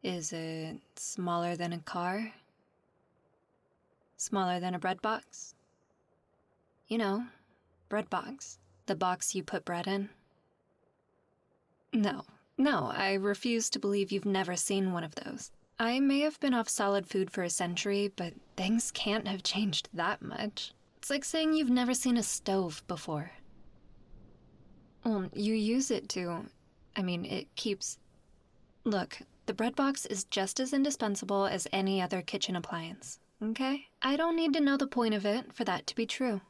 Is it smaller than a car? Smaller than a bread box? You know, bread box. The box you put bread in. No, I refuse to believe you've never seen one of those. I may have been off solid food for a century, but things can't have changed that much. It's like saying you've never seen a stove before. Well, you use it to... it keeps... Look, the bread box is just as indispensable as any other kitchen appliance, okay? I don't need to know the point of it for that to be true.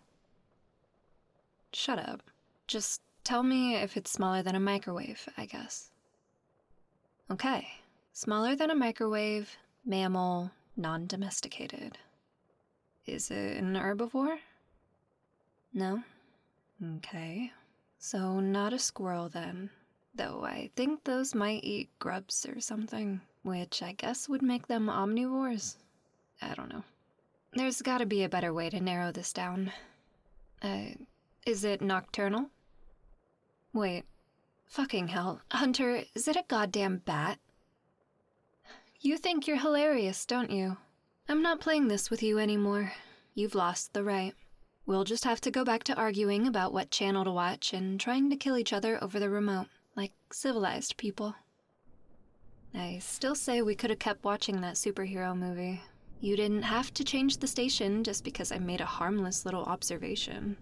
Shut up. Just tell me if it's smaller than a microwave, I guess. Okay. Smaller than a microwave, mammal, non-domesticated. Is it an herbivore? No? Okay. So not a squirrel then. Though I think those might eat grubs or something, which I guess would make them omnivores. I don't know. There's gotta be a better way to narrow this down. Is it nocturnal? Wait. Fucking hell. Hunter, is it a goddamn bat? You think you're hilarious, don't you? I'm not playing this with you anymore. You've lost the right. We'll just have to go back to arguing about what channel to watch and trying to kill each other over the remote, like civilized people. I still say we could have kept watching that superhero movie. You didn't have to change the station just because I made a harmless little observation.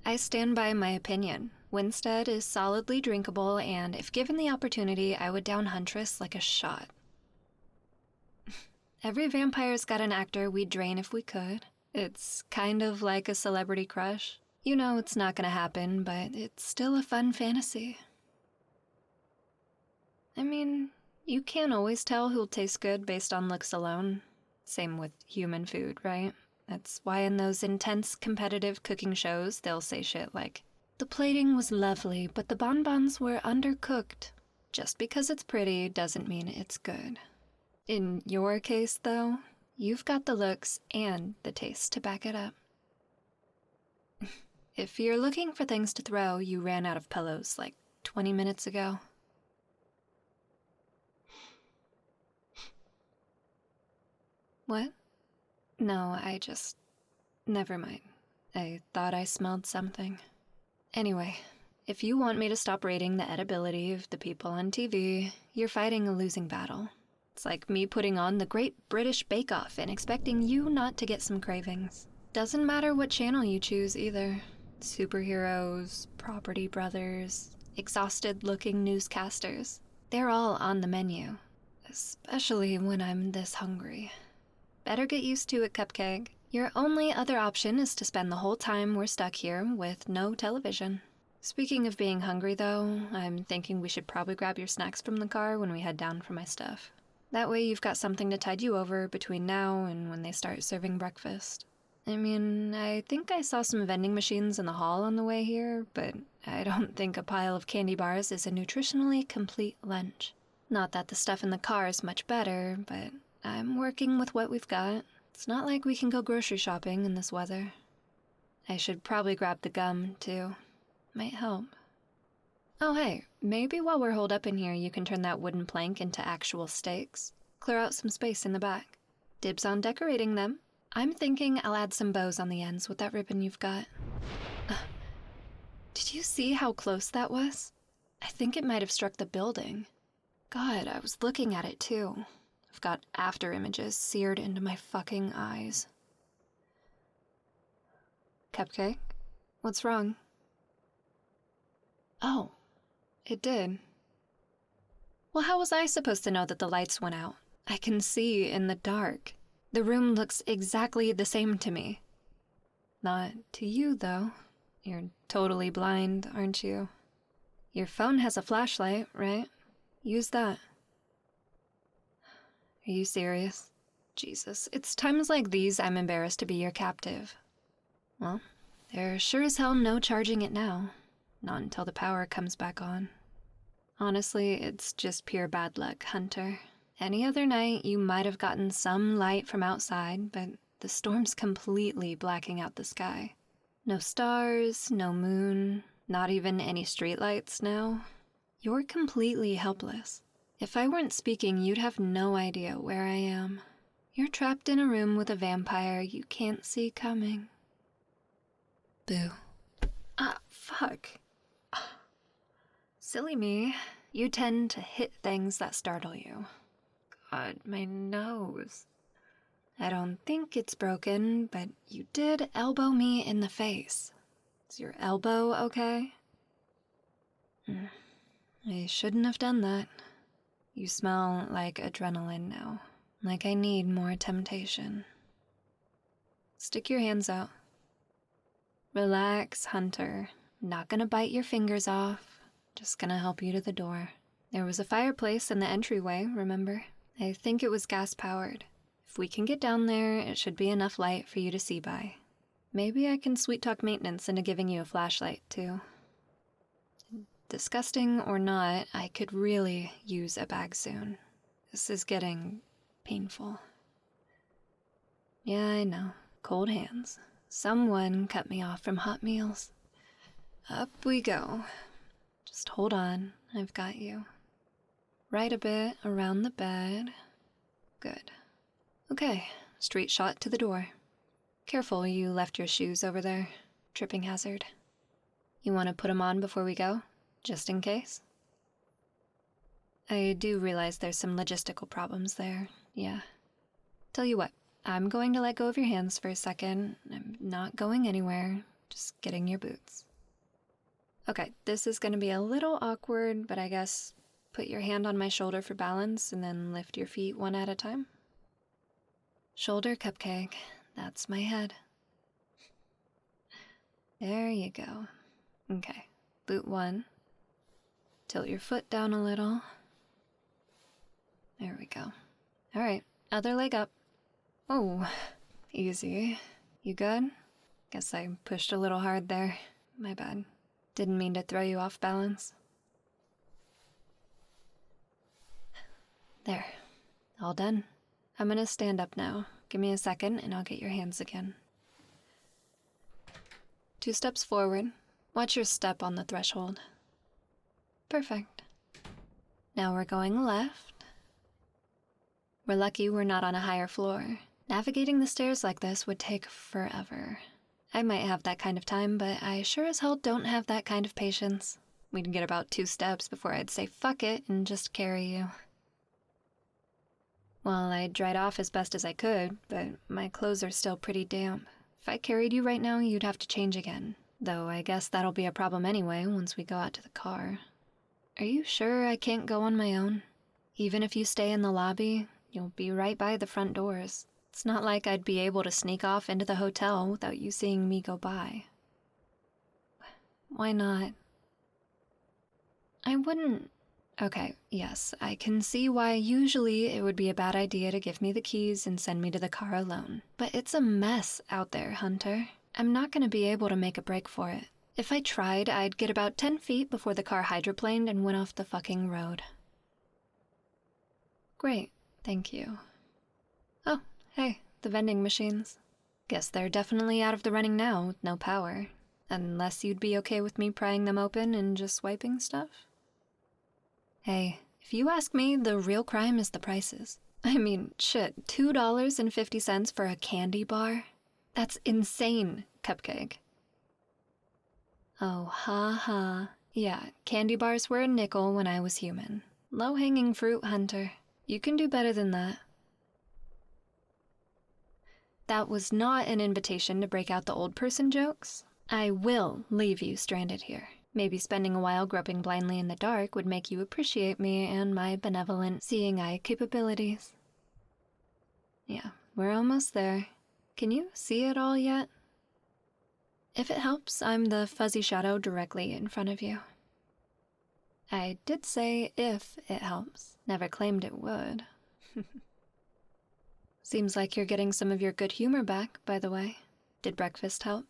I stand by my opinion. Winstead is solidly drinkable, and if given the opportunity, I would down Huntress like a shot. Every vampire's got an actor we'd drain if we could. It's kind of like a celebrity crush. You know it's not gonna happen, but it's still a fun fantasy. You can't always tell who'll taste good based on looks alone. Same with human food, right? That's why in those intense competitive cooking shows, they'll say shit like, "The plating was lovely, but the bonbons were undercooked." Just because it's pretty doesn't mean it's good. In your case, though, you've got the looks and the taste to back it up. If you're looking for things to throw, you ran out of pillows like 20 minutes ago. What? No, never mind. I thought I smelled something. Anyway, if you want me to stop rating the edibility of the people on TV, you're fighting a losing battle. It's like me putting on the Great British Bake Off and expecting you not to get some cravings. Doesn't matter what channel you choose either. Superheroes, Property Brothers, exhausted-looking newscasters. They're all on the menu, especially when I'm this hungry. Better get used to it, Cupcake. Your only other option is to spend the whole time we're stuck here with no television. Speaking of being hungry, though, I'm thinking we should probably grab your snacks from the car when we head down for my stuff. That way you've got something to tide you over between now and when they start serving breakfast. I think I saw some vending machines in the hall on the way here, but I don't think a pile of candy bars is a nutritionally complete lunch. Not that the stuff in the car is much better, but I'm working with what we've got. It's not like we can go grocery shopping in this weather. I should probably grab the gum, too. Might help. Oh hey, maybe while we're holed up in here you can turn that wooden plank into actual stakes. Clear out some space in the back. Dibs on decorating them. I'm thinking I'll add some bows on the ends with that ribbon you've got. Did you see how close that was? I think it might have struck the building. God, I was looking at it too. I've got after images seared into my fucking eyes. Cupcake? What's wrong? Oh, it did. Well, how was I supposed to know that the lights went out? I can see in the dark. The room looks exactly the same to me. Not to you, though. You're totally blind, aren't you? Your phone has a flashlight, right? Use that. Are you serious? Jesus, it's times like these I'm embarrassed to be your captive. Well, there's sure as hell no charging it now. Not until the power comes back on. Honestly, it's just pure bad luck, Hunter. Any other night, you might have gotten some light from outside, but the storm's completely blacking out the sky. No stars, no moon, not even any streetlights now. You're completely helpless. If I weren't speaking, you'd have no idea where I am. You're trapped in a room with a vampire you can't see coming. Boo. Ah, fuck. Silly me. You tend to hit things that startle you. God, my nose. I don't think it's broken, but you did elbow me in the face. Is your elbow okay? I shouldn't have done that. You smell like adrenaline now. Like I need more temptation. Stick your hands out. Relax, Hunter. Not gonna bite your fingers off. Just gonna help you to the door. There was a fireplace in the entryway, remember? I think it was gas-powered. If we can get down there, it should be enough light for you to see by. Maybe I can sweet-talk maintenance into giving you a flashlight, too. Disgusting or not, I could really use a bag soon. This is getting painful. Yeah, I know. Cold hands. Someone cut me off from hot meals. Up we go. Just hold on, I've got you. Right a bit around the bed. Good. Okay, straight shot to the door. Careful, you left your shoes over there. Tripping hazard. You want to put them on before we go? Just in case? I do realize there's some logistical problems there, yeah. Tell you what, I'm going to let go of your hands for a second. I'm not going anywhere, just getting your boots. Okay, this is going to be a little awkward, but I guess put your hand on my shoulder for balance and then lift your feet one at a time. Shoulder cupcake, that's my head. There you go. Okay, boot one. Tilt your foot down a little. There we go. All right, other leg up. Oh, easy. You good? Guess I pushed a little hard there. My bad. Didn't mean to throw you off balance. There. All done. I'm gonna stand up now. Give me a second and I'll get your hands again. 2 steps forward. Watch your step on the threshold. Perfect. Now we're going left. We're lucky we're not on a higher floor. Navigating the stairs like this would take forever. I might have that kind of time, but I sure as hell don't have that kind of patience. We'd get about 2 steps before I'd say fuck it and just carry you. Well, I dried off as best as I could, but my clothes are still pretty damp. If I carried you right now, you'd have to change again. Though I guess that'll be a problem anyway once we go out to the car. Are you sure I can't go on my own? Even if you stay in the lobby, you'll be right by the front doors. It's not like I'd be able to sneak off into the hotel without you seeing me go by. Why not? I wouldn't... Okay, yes, I can see why usually it would be a bad idea to give me the keys and send me to the car alone. But it's a mess out there, Hunter. I'm not gonna be able to make a break for it. If I tried, I'd get about 10 feet before the car hydroplaned and went off the fucking road. Great, thank you. Oh, hey, the vending machines. Guess they're definitely out of the running now with no power. Unless you'd be okay with me prying them open and just swiping stuff? Hey, if you ask me, the real crime is the prices. I mean, shit, $2.50 for a candy bar? That's insane, Cupcake. Oh, ha. Yeah, candy bars were a nickel when I was human. Low-hanging fruit, Hunter. You can do better than that. That was not an invitation to break out the old person jokes. I will leave you stranded here. Maybe spending a while groping blindly in the dark would make you appreciate me and my benevolent seeing-eye capabilities. Yeah, we're almost there. Can you see it all yet? If it helps, I'm the fuzzy shadow directly in front of you. I did say if it helps. Never claimed it would. Seems like you're getting some of your good humor back, by the way. Did breakfast help?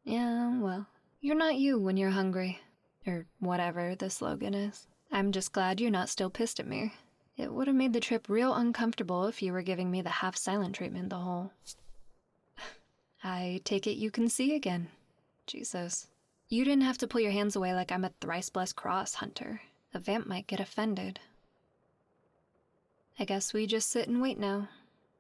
Yeah, well, you're not you when you're hungry. Or whatever the slogan is. I'm just glad you're not still pissed at me. It would have made the trip real uncomfortable if you were giving me the half-silent treatment the whole... I take it you can see again. Jesus. You didn't have to pull your hands away like I'm a thrice-blessed cross, Hunter. A vamp might get offended. I guess we just sit and wait now.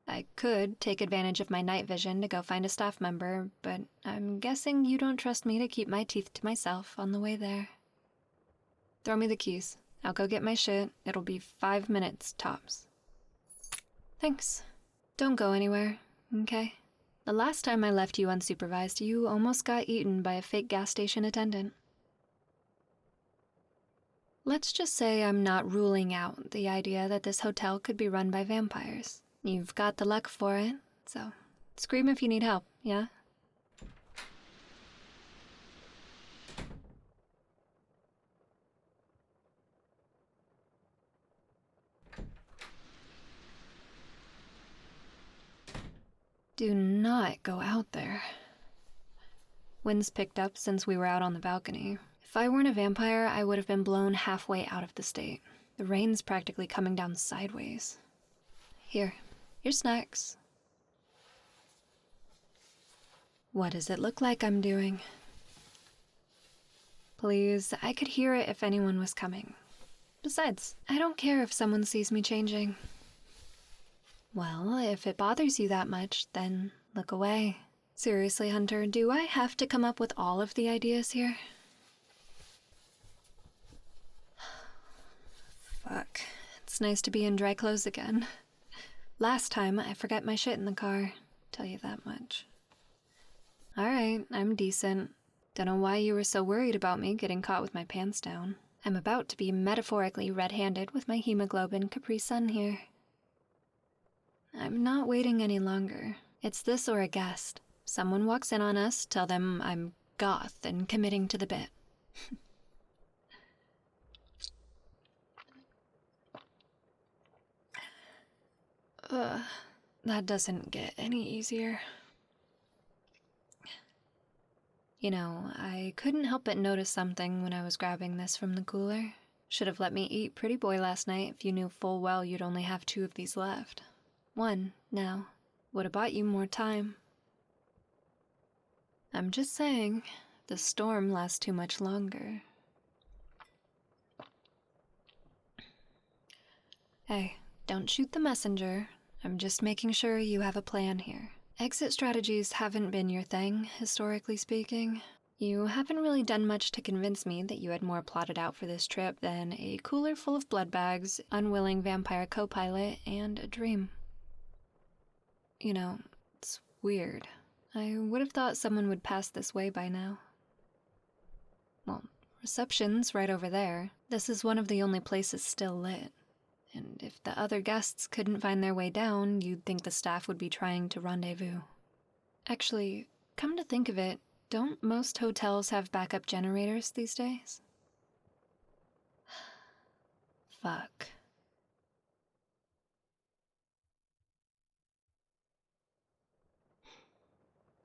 I could take advantage of my night vision to go find a staff member, but I'm guessing you don't trust me to keep my teeth to myself on the way there. Throw me the keys. I'll go get my shit. It'll be 5 minutes, tops. Thanks. Don't go anywhere, okay? The last time I left you unsupervised, you almost got eaten by a fake gas station attendant. Let's just say I'm not ruling out the idea that this hotel could be run by vampires. You've got the luck for it, so scream if you need help, yeah? Do not go out there. Wind's picked up since we were out on the balcony. If I weren't a vampire, I would have been blown halfway out of the state. The rain's practically coming down sideways. Here, your snacks. What does it look like I'm doing? Please, I could hear it if anyone was coming. Besides, I don't care if someone sees me changing. Well, if it bothers you that much, then look away. Seriously, Hunter, do I have to come up with all of the ideas here? Fuck. It's nice to be in dry clothes again. Last time, I forgot my shit in the car. Tell you that much. Alright, I'm decent. Don't know why you were so worried about me getting caught with my pants down. I'm about to be metaphorically red-handed with my hemoglobin Capri Sun here. I'm not waiting any longer. It's this or a guest. Someone walks in on us, tell them I'm goth and committing to the bit. That doesn't get any easier. You know, I couldn't help but notice something when I was grabbing this from the cooler. Should have let me eat Pretty Boy last night if you knew full well you'd only have 2 of these left. 1, now. Would have bought you more time. I'm just saying, the storm lasts too much longer. Hey, don't shoot the messenger. I'm just making sure you have a plan here. Exit strategies haven't been your thing, historically speaking. You haven't really done much to convince me that you had more plotted out for this trip than a cooler full of blood bags, unwilling vampire co-pilot, and a dream. You know, it's weird. I would have thought someone would pass this way by now. Well, reception's right over there. This is one of the only places still lit. And if the other guests couldn't find their way down, you'd think the staff would be trying to rendezvous. Actually, come to think of it, don't most hotels have backup generators these days? Fuck.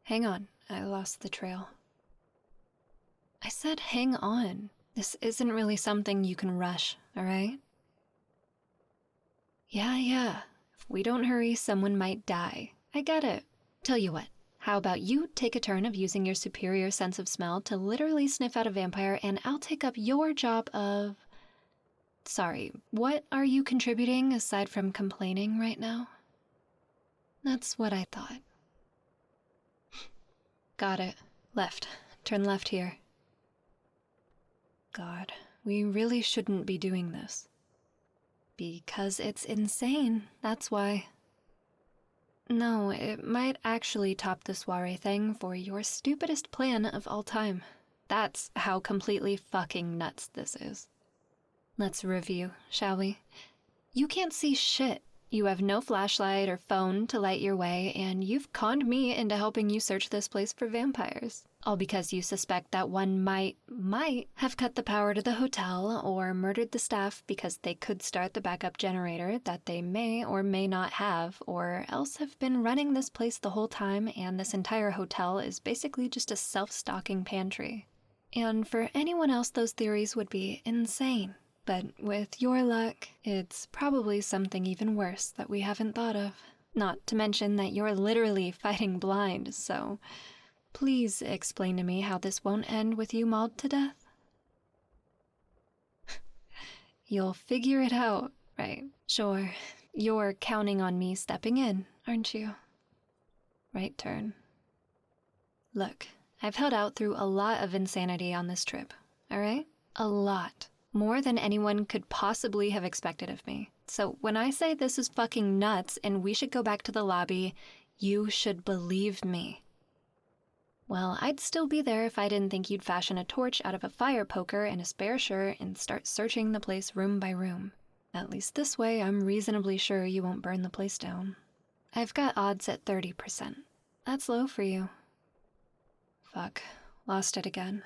Hang on, I lost the trail. I said hang on. This isn't really something you can rush, alright? Yeah. If we don't hurry, someone might die. I get it. Tell you what, how about you take a turn of using your superior sense of smell to literally sniff out a vampire, and I'll take up your job of... Sorry, what are you contributing aside from complaining right now? That's what I thought. Got it. Left. Turn left here. God, we really shouldn't be doing this. Because it's insane, that's why. No, it might actually top the soiree thing for your stupidest plan of all time. That's how completely fucking nuts this is. Let's review, shall we? You can't see shit. You have no flashlight or phone to light your way, and you've conned me into helping you search this place for vampires. All because you suspect that one might have cut the power to the hotel or murdered the staff because they could start the backup generator that they may or may not have, or else have been running this place the whole time and this entire hotel is basically just a self-stocking pantry. And for anyone else, those theories would be insane. But with your luck, it's probably something even worse that we haven't thought of. Not to mention that you're literally fighting blind, so please explain to me how this won't end with you mauled to death. You'll figure it out, right? Sure, you're counting on me stepping in, aren't you? Right turn. Look, I've held out through a lot of insanity on this trip, all right? A lot. More than anyone could possibly have expected of me. So when I say this is fucking nuts and we should go back to the lobby, you should believe me. Well, I'd still be there if I didn't think you'd fashion a torch out of a fire poker and a spare shirt and start searching the place room by room. At least this way, I'm reasonably sure you won't burn the place down. I've got odds at 30%. That's low for you. Fuck, lost it again.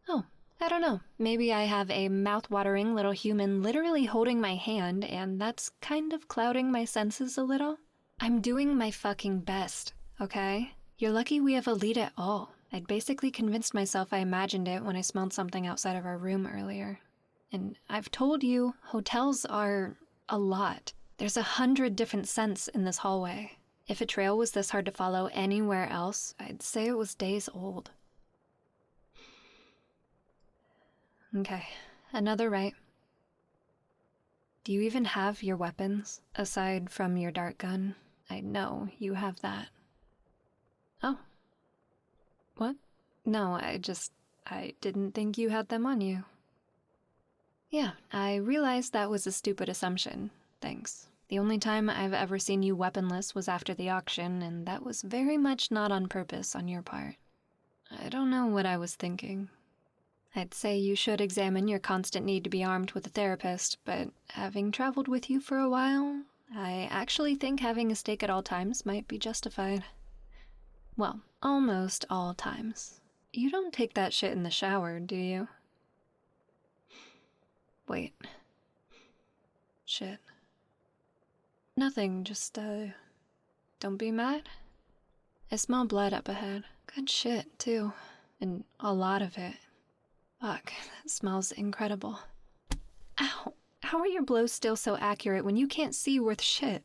Oh, I don't know. Maybe I have a mouth-watering little human literally holding my hand, and that's kind of clouding my senses a little. I'm doing my fucking best, okay? You're lucky we have a lead at all. I'd basically convinced myself I imagined it when I smelled something outside of our room earlier. And I've told you, hotels are a lot. There's 100 different scents in this hallway. If a trail was this hard to follow anywhere else, I'd say it was days old. Okay, another right. Do you even have your weapons, aside from your dart gun? I know you have that. Oh. What? No, I didn't think you had them on you. Yeah, I realized that was a stupid assumption. Thanks. The only time I've ever seen you weaponless was after the auction, and that was very much not on purpose on your part. I don't know what I was thinking. I'd say you should examine your constant need to be armed with a therapist, but having traveled with you for a while, I actually think having a stake at all times might be justified. Well, almost all times. You don't take that shit in the shower, do you? Wait. Shit. Nothing, just, don't be mad. I smell blood up ahead. Good shit, too. And a lot of it. Fuck, that smells incredible. Ow! How are your blows still so accurate when you can't see worth shit?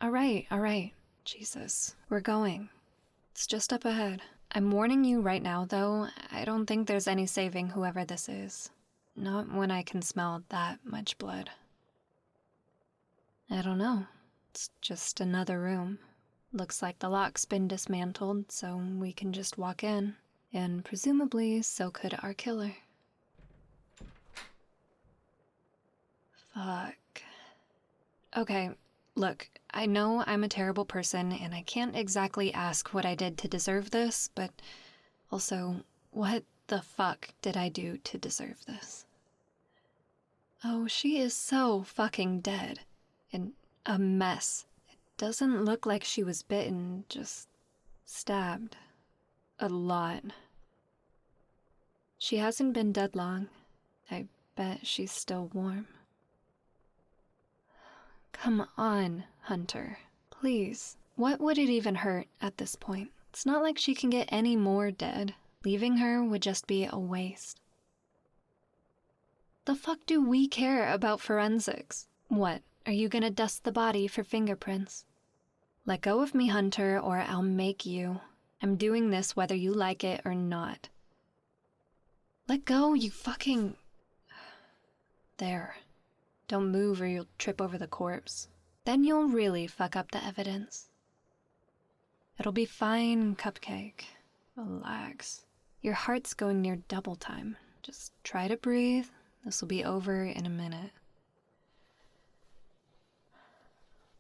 Alright. Jesus, we're going. It's just up ahead. I'm warning you right now, though, I don't think there's any saving whoever this is. Not when I can smell that much blood. I don't know. It's just another room. Looks like the lock's been dismantled, so we can just walk in. And presumably, so could our killer. Fuck. Okay, look, I know I'm a terrible person, and I can't exactly ask what I did to deserve this, but also, what the fuck did I do to deserve this? Oh, she is so fucking dead. And a mess. It doesn't look like she was bitten, just stabbed. A lot. She hasn't been dead long. I bet she's still warm. Come on, Hunter. Please. What would it even hurt at this point? It's not like she can get any more dead. Leaving her would just be a waste. The fuck do we care about forensics? What? Are you gonna dust the body for fingerprints? Let go of me, Hunter, or I'll make you. I'm doing this whether you like it or not. Let go, you fucking... There. Don't move or you'll trip over the corpse. Then you'll really fuck up the evidence. It'll be fine, Cupcake. Relax. Your heart's going near double time. Just try to breathe. This'll be over in a minute.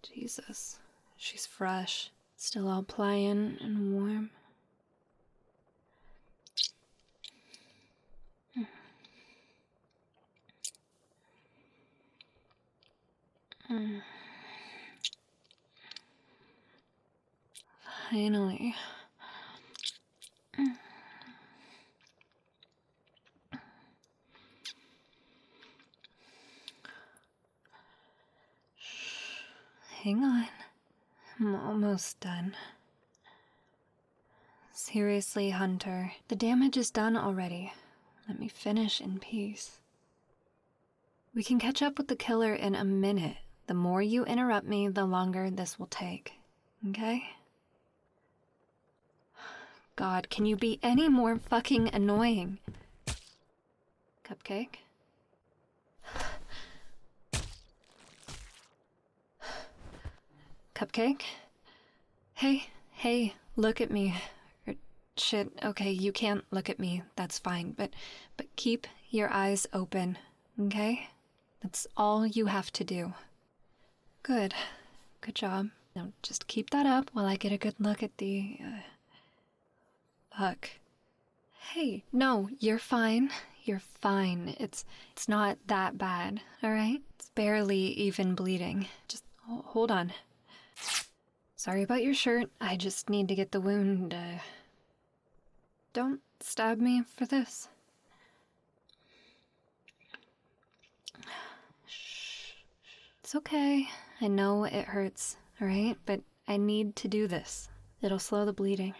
Jesus, she's fresh, still all pliant and warm. Finally. Hang on. I'm almost done. Seriously, Hunter, the damage is done already. Let me finish in peace. We can catch up with the killer in a minute. The more you interrupt me, the longer this will take. Okay? God, can you be any more fucking annoying? Cupcake? Cupcake? Hey, look at me. Shit, okay, you can't look at me, that's fine, but keep your eyes open, okay? That's all you have to do. Good job. Now just keep that up while I get a good look at the, fuck. Hey, no, you're fine. You're fine. It's not that bad, alright? It's barely even bleeding. Just hold on. Sorry about your shirt. I just need to get the wound, Don't stab me for this. Shh. It's okay. I know it hurts, alright? But I need to do this. It'll slow the bleeding.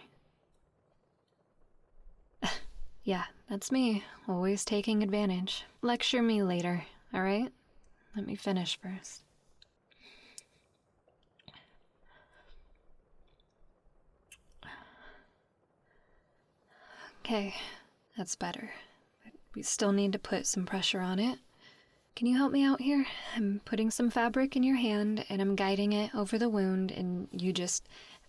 Yeah, that's me. Always taking advantage. Lecture me later, alright? Let me finish first. Okay, that's better. But we still need to put some pressure on it. Can you help me out here? I'm putting some fabric in your hand and I'm guiding it over the wound and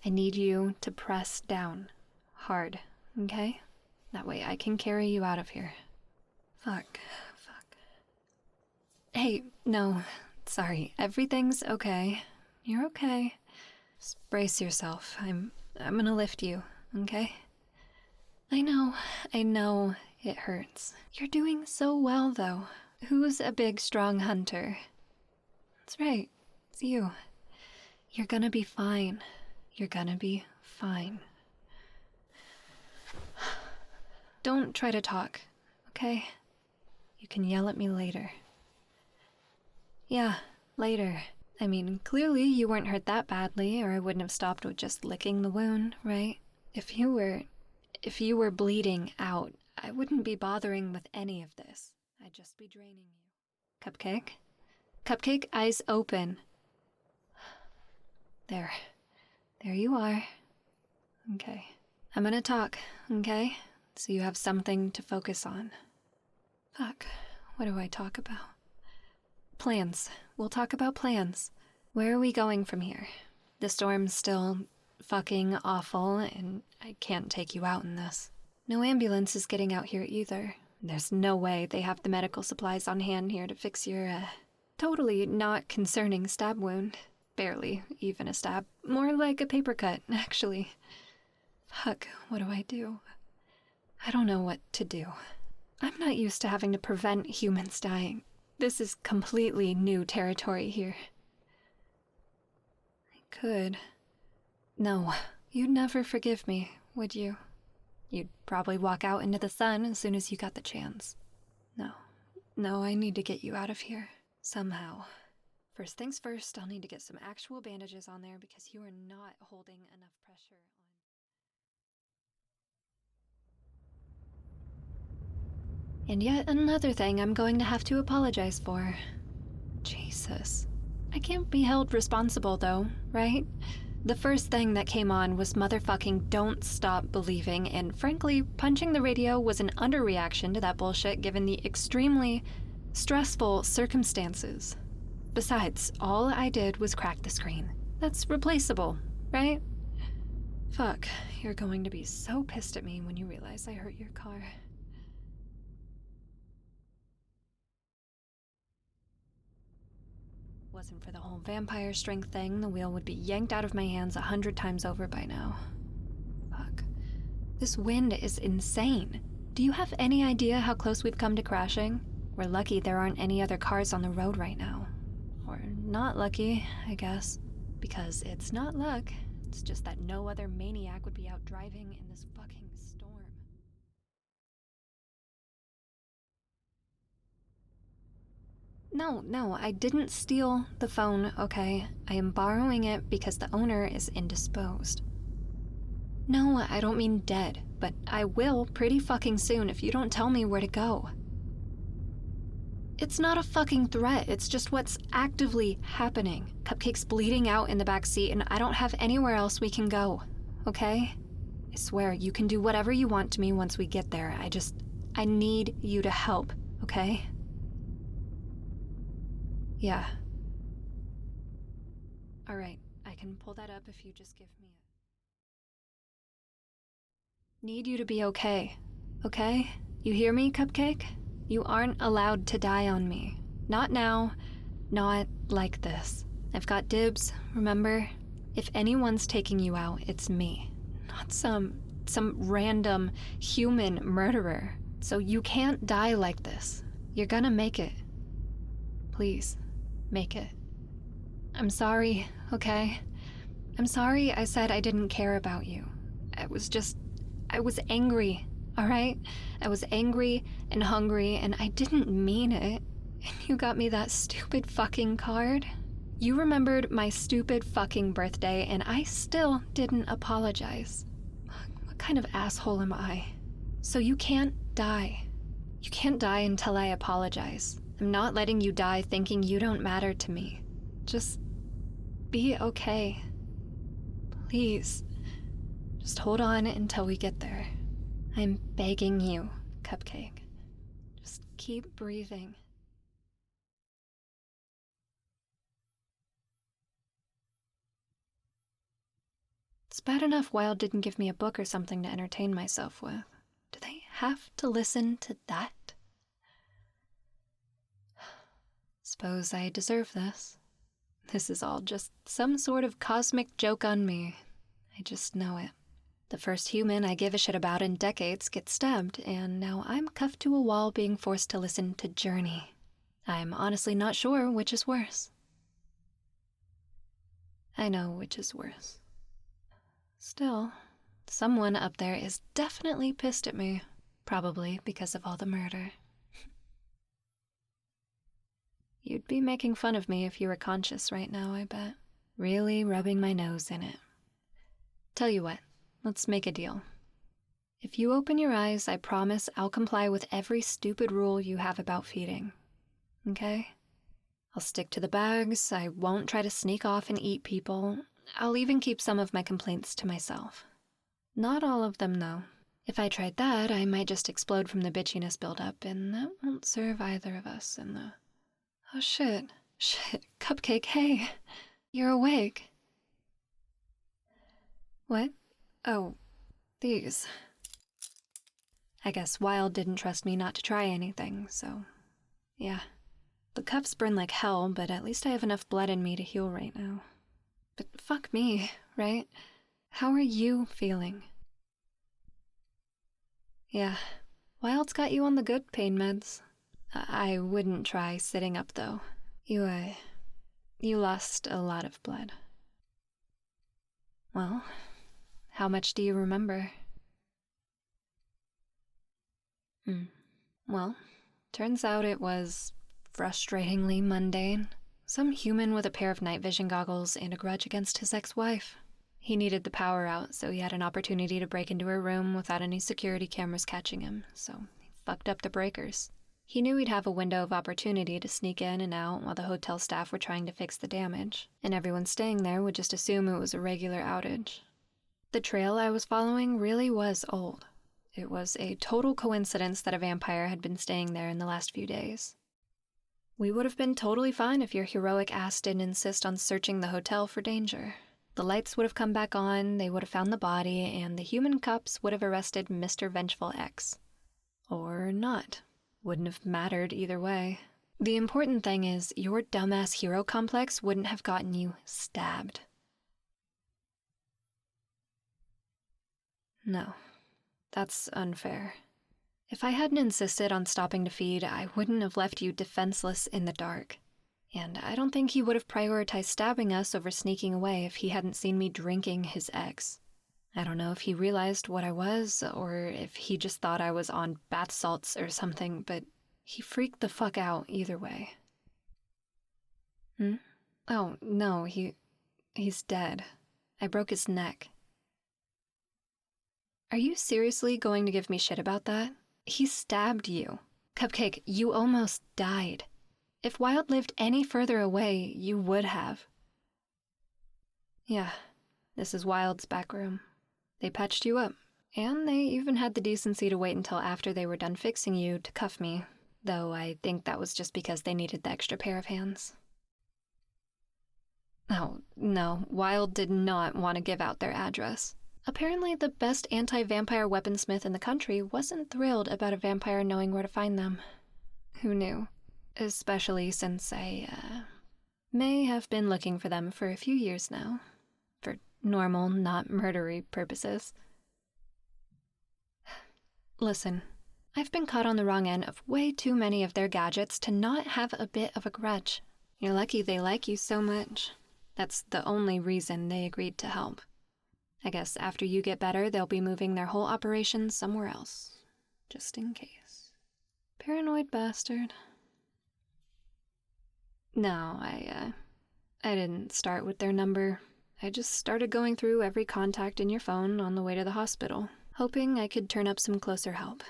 I need you to press down hard, okay? That way I can carry you out of here. Fuck. Hey, no, sorry. Everything's okay. You're okay. Just brace yourself. I'm gonna lift you, okay? I know it hurts. You're doing so well, though. Who's a big, strong hunter? That's right, it's you. You're gonna be fine. You're gonna be fine. Don't try to talk, okay? You can yell at me later. Yeah, later. I mean, clearly you weren't hurt that badly, or I wouldn't have stopped with just licking the wound, right? If you were bleeding out, I wouldn't be bothering with any of this. I'd just be draining you. Cupcake? Cupcake, eyes open. There you are. Okay. I'm gonna talk, okay? So you have something to focus on. Fuck, what do I talk about? Plans. We'll talk about plans. Where are we going from here? The storm's still fucking awful, and I can't take you out in this. No ambulance is getting out here either. There's no way they have the medical supplies on hand here to fix your, totally not concerning stab wound. Barely even a stab. More like a paper cut, actually. Fuck, what do? I don't know what to do. I'm not used to having to prevent humans dying. This is completely new territory here. I could. No, you'd never forgive me, would you? You'd probably walk out into the sun as soon as you got the chance. No, I need to get you out of here. Somehow. First things first, I'll need to get some actual bandages on there because you are not holding enough pressure on. And yet another thing I'm going to have to apologize for. Jesus. I can't be held responsible though, right? The first thing that came on was motherfucking Don't Stop Believing, and frankly, punching the radio was an underreaction to that bullshit given the extremely stressful circumstances. Besides, all I did was crack the screen. That's replaceable, right? Fuck, you're going to be so pissed at me when you realize I hurt your car. Wasn't for the whole vampire strength thing, the wheel would be yanked out of my hands 100 times over by now. Fuck. This wind is insane. Do you have any idea how close we've come to crashing? We're lucky there aren't any other cars on the road right now. Or not lucky, I guess. Because it's not luck. It's just that no other maniac would be out driving in this fucking storm. No, I didn't steal the phone, okay? I am borrowing it because the owner is indisposed. No, I don't mean dead, but I will pretty fucking soon if you don't tell me where to go. It's not a fucking threat, it's just what's actively happening. Cupcake's bleeding out in the back seat and I don't have anywhere else we can go, okay? I swear, you can do whatever you want to me once we get there. I need you to help. okay? Yeah. Alright, I can pull that up if you just give me a... Need you to be okay, okay? You hear me, Cupcake? You aren't allowed to die on me. Not now, not like this. I've got dibs, remember? If anyone's taking you out, it's me, not some random human murderer. So you can't die like this. You're gonna make it. Please, make it. I'm sorry, okay? I'm sorry I said I didn't care about you. I was angry, alright? I was angry and hungry, and I didn't mean it. And you got me that stupid fucking card. You remembered my stupid fucking birthday, and I still didn't apologize. What kind of asshole am I? So you can't die. You can't die until I apologize. I'm not letting you die thinking you don't matter to me. Just be okay. Please. Just hold on until we get there. I'm begging you, Cupcake. Just keep breathing. It's bad enough Wild didn't give me a book or something to entertain myself with. Do they have to listen to that? Suppose I deserve this. This is all just some sort of cosmic joke on me. I just know it. The first human I give a shit about in decades gets stabbed, and now I'm cuffed to a wall being forced to listen to Journey. I'm honestly not sure which is worse. I know which is worse. Still, someone up there is definitely pissed at me, probably because of all the murder. You'd be making fun of me if you were conscious right now, I bet. Really rubbing my nose in it. Tell you what, let's make a deal. If you open your eyes, I promise I'll comply with every stupid rule you have about feeding. Okay? I'll stick to the bags, I won't try to sneak off and eat people. I'll even keep some of my complaints to myself. Not all of them, though. If I tried that, I might just explode from the bitchiness buildup, and that won't serve either of us in the... Oh shit, Cupcake, hey, you're awake. What? Oh, these. I guess Wild didn't trust me not to try anything, so yeah. The cuffs burn like hell, but at least I have enough blood in me to heal right now. But fuck me, right? How are you feeling? Yeah, Wild's got you on the good pain meds. I wouldn't try sitting up, though. You lost a lot of blood. Well, how much do you remember? Well, turns out it was frustratingly mundane. Some human with a pair of night vision goggles and a grudge against his ex-wife. He needed the power out, so he had an opportunity to break into her room without any security cameras catching him, so he fucked up the breakers. He knew he'd have a window of opportunity to sneak in and out while the hotel staff were trying to fix the damage, and everyone staying there would just assume it was a regular outage. The trail I was following really was old. It was a total coincidence that a vampire had been staying there in the last few days. We would have been totally fine if your heroic ass didn't insist on searching the hotel for danger. The lights would have come back on, they would have found the body, and the human cops would have arrested Mr. Vengeful X. Or not. Wouldn't have mattered either way. The important thing is, your dumbass hero complex wouldn't have gotten you stabbed. No, that's unfair. If I hadn't insisted on stopping to feed, I wouldn't have left you defenseless in the dark. And I don't think he would have prioritized stabbing us over sneaking away if he hadn't seen me drinking his ex. I don't know if he realized what I was, or if he just thought I was on bath salts or something, but he freaked the fuck out either way. Oh, no, he's dead. I broke his neck. Are you seriously going to give me shit about that? He stabbed you. Cupcake, you almost died. If Wild lived any further away, you would have. Yeah, this is Wild's back room. They patched you up, and they even had the decency to wait until after they were done fixing you to cuff me. though I think that was just because they needed the extra pair of hands. Oh, no, Wilde did not want to give out their address. Apparently, the best anti-vampire weaponsmith in the country wasn't thrilled about a vampire knowing where to find them. Who knew? Especially since I, may have been looking for them for a few years now. For normal, not murdery purposes. Listen, I've been caught on the wrong end of way too many of their gadgets to not have a bit of a grudge. You're lucky they like you so much. That's the only reason they agreed to help. I guess after you get better, they'll be moving their whole operation somewhere else. Just in case. Paranoid bastard. No, I didn't start with their number. I just started going through every contact in your phone on the way to the hospital, hoping I could turn up some closer help.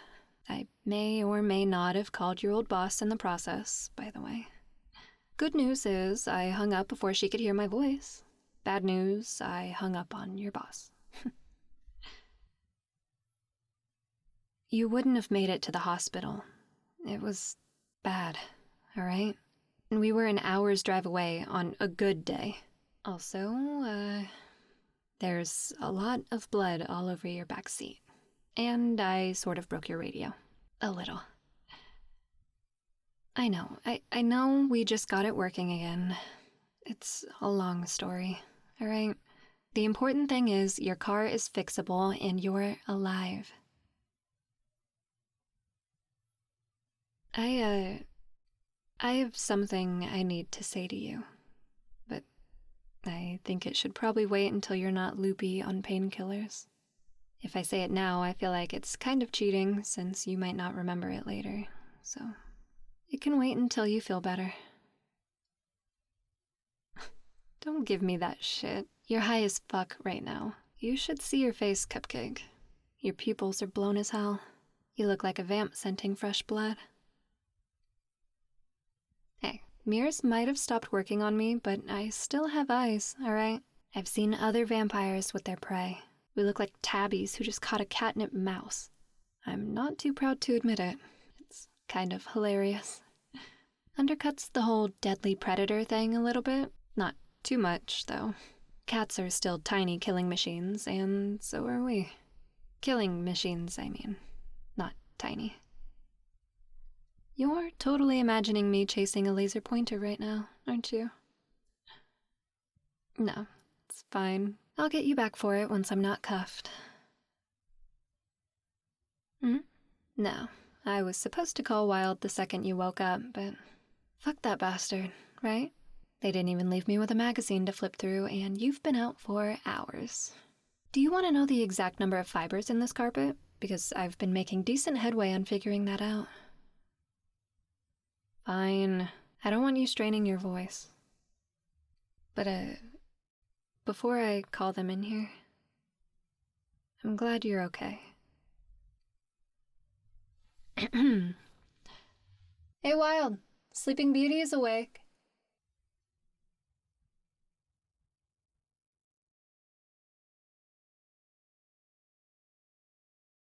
I may or may not have called your old boss in the process, by the way. Good news is I hung up before she could hear my voice. Bad news, I hung up on your boss. You wouldn't have made it to the hospital. It was bad, all right? And we were an hour's drive away on a good day. Also, there's a lot of blood all over your back seat. And I sort of broke your radio. A little. I know we just got it working again. It's a long story, all right? The important thing is your car is fixable and you're alive. I have something I need to say to you, but I think it should probably wait until you're not loopy on painkillers. If I say it now, I feel like it's kind of cheating since you might not remember it later, so it can wait until you feel better. Don't give me that shit. You're high as fuck right now. You should see your face, 𝐒𝐫𝐫𝐽. Your pupils are blown as hell. You look like a vamp scenting fresh blood. Hey, mirrors might have stopped working on me, but I still have eyes, alright? I've seen other vampires with their prey. We look like tabbies who just caught a catnip mouse. I'm not too proud to admit it. It's kind of hilarious. Undercuts the whole deadly predator thing a little bit. Not too much, though. Cats are still tiny killing machines, and so are we. Killing machines, I mean. Not tiny. You're totally imagining me chasing a laser pointer right now, aren't you? No, it's fine. I'll get you back for it once I'm not cuffed. No, I was supposed to call Wilde the second you woke up, but fuck that bastard, right? They didn't even leave me with a magazine to flip through, and you've been out for hours. Do you want to know the exact number of fibers in this carpet? Because I've been making decent headway on figuring that out. Fine. I don't want you straining your voice. But, before I call them in here, I'm glad you're okay. Hey, Wilde. Sleeping Beauty is awake.